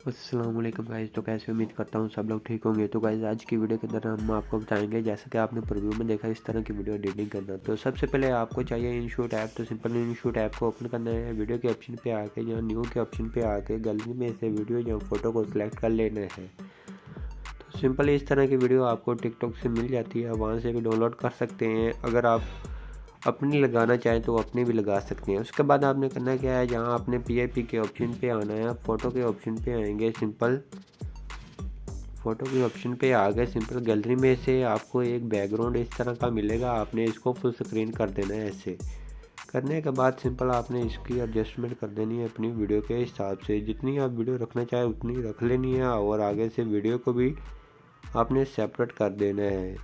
अस्सलाम वालेकुम गाइस। तो कैसे उम्मीद करता हूँ सब लोग ठीक होंगे। तो गाइस आज की वीडियो के अंदर हम आपको बताएंगे, जैसा कि आपने प्रीव्यू में देखा इस तरह की वीडियो एडिटिंग करना। तो सबसे पहले आपको चाहिए इनशूट ऐप। तो सिंपल इनशूट ऐप को ओपन करना है। वीडियो के ऑप्शन पे आके या न्यू के ऑप्शन पे आके गैलरी में से वीडियो या फोटो को सिलेक्ट कर लेना है। तो सिंपल इस तरह की वीडियो आपको टिकटॉक से मिल जाती है, वहाँ से भी डाउनलोड कर सकते हैं। अगर आप अपनी लगाना चाहें तो अपनी भी लगा सकते हैं। उसके बाद आपने करना क्या है, जहाँ आपने पीआईपी के ऑप्शन पे आना है, फ़ोटो के ऑप्शन पे आएंगे। सिंपल फ़ोटो के ऑप्शन पे आ गए। सिंपल गैलरी में से आपको एक बैकग्राउंड इस तरह का मिलेगा, आपने इसको फुल स्क्रीन कर देना है। ऐसे करने के बाद सिंपल आपने इसकी एडजस्टमेंट कर देनी है अपनी वीडियो के हिसाब से। जितनी आप वीडियो रखना चाहें उतनी रख लेनी है, और आगे से वीडियो को भी आपने सेपरेट कर देना है।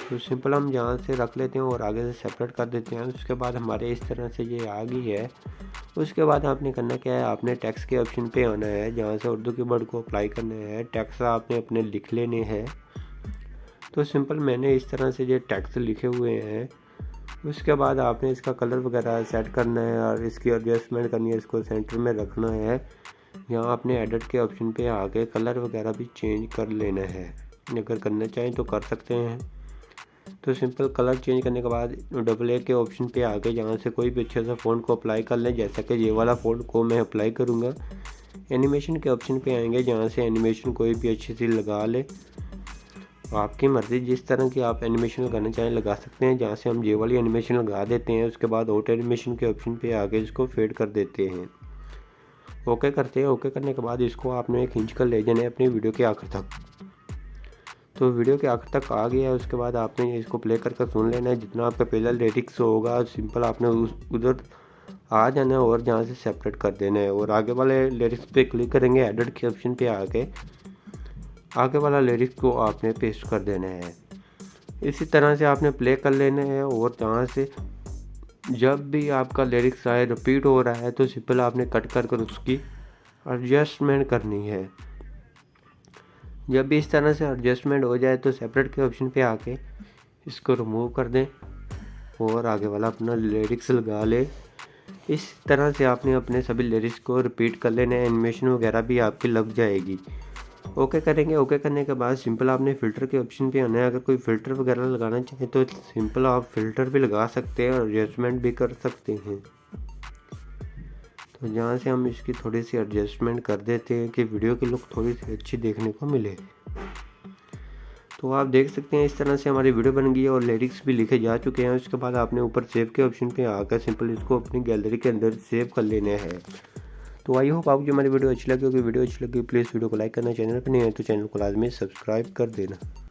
तो सिंपल हम यहाँ से रख लेते हैं और आगे से सेपरेट कर देते हैं। उसके बाद हमारे इस तरह से ये आ गई है। उसके बाद आपने करना क्या है, आपने टेक्स्ट के ऑप्शन पे आना है, जहाँ से उर्दू कीवर्ड को अप्लाई करना है। टेक्स्ट आपने अपने लिख लेने हैं। तो सिंपल मैंने इस तरह से ये टेक्स्ट लिखे हुए हैं। उसके बाद आपने इसका कलर वगैरह सेट करना है और इसकी एडजस्टमेंट करनी है, इसको सेंटर में रखना है। यहाँ आपने एडिट के ऑप्शन पे आके कलर वगैरह भी चेंज कर लेना है, अगर करना चाहें तो कर सकते हैं। तो सिंपल कलर चेंज करने के बाद डबल ए के ऑप्शन पे आके जहाँ से कोई भी अच्छे सा फ़ॉन्ट को अप्लाई कर लें, जैसा कि ये वाला फ़ॉन्ट को मैं अप्लाई करूँगा। एनिमेशन के ऑप्शन पे आएंगे, जहाँ से एनिमेशन कोई भी अच्छी सी लगा ले। आपकी मर्ज़ी, जिस तरह की आप एनिमेशन लगाना चाहें लगा सकते हैं। जहाँ से हम ये वाली एनिमेशन लगा देते हैं, उसके बाद ऑटो एनिमेशन के ऑप्शन पे आके इसको फेड कर देते हैं। ओके करते हैं। ओके करने के बाद इसको आपने खींच कर ले जाना है अपनी वीडियो के आखिर तक। तो वीडियो के आखिर तक आ गया है। उसके बाद आपने इसको प्ले करके सुन लेना है। जितना आपका पहला लिरिक्स होगा सिंपल आपने उधर आ जाना है और जहाँ से सेपरेट कर देना है, और आगे वाले लिरिक्स पे क्लिक करेंगे। एडिट के ऑप्शन पे आके आगे वाला लिरिक्स को आपने पेस्ट कर देना है। इसी तरह से आपने प्ले कर लेना है, और जहाँ से जब भी आपका लिरिक्स आए रिपीट हो रहा है तो सिंपल आपने कट कर उसकी एडजस्टमेंट करनी है। जब भी इस तरह से एडजस्टमेंट हो जाए तो सेपरेट के ऑप्शन पे आके इसको रिमूव कर दें और आगे वाला अपना लिरिक्स लगा ले। इस तरह से आपने अपने सभी लिरिक्स को रिपीट कर लेना है। एनिमेशन वगैरह भी आपकी लग जाएगी। ओके करेंगे। ओके करने के बाद सिंपल आपने फ़िल्टर के ऑप्शन पे आना है। अगर कोई फ़िल्टर वगैरह लगाना चाहें तो सिंपल आप फ़िल्टर भी लगा सकते हैं और एडजस्टमेंट भी कर सकते हैं। तो यहाँ से हम इसकी थोड़ी सी एडजस्टमेंट कर देते हैं कि वीडियो की लुक थोड़ी सी अच्छी देखने को मिले। तो आप देख सकते हैं इस तरह से हमारी वीडियो बन गई है और लिरिक्स भी लिखे जा चुके हैं। उसके बाद आपने ऊपर सेव के ऑप्शन पे आकर सिंपल इसको अपनी गैलरी के अंदर सेव कर लेना है। तो आई होप आपको हमारी वीडियो अच्छी लगी होगी। वीडियो अच्छी लगी प्लीज़ वीडियो को लाइक करना, चैनल पर नहीं है तो चैनल को लाजमी सब्सक्राइब कर देना।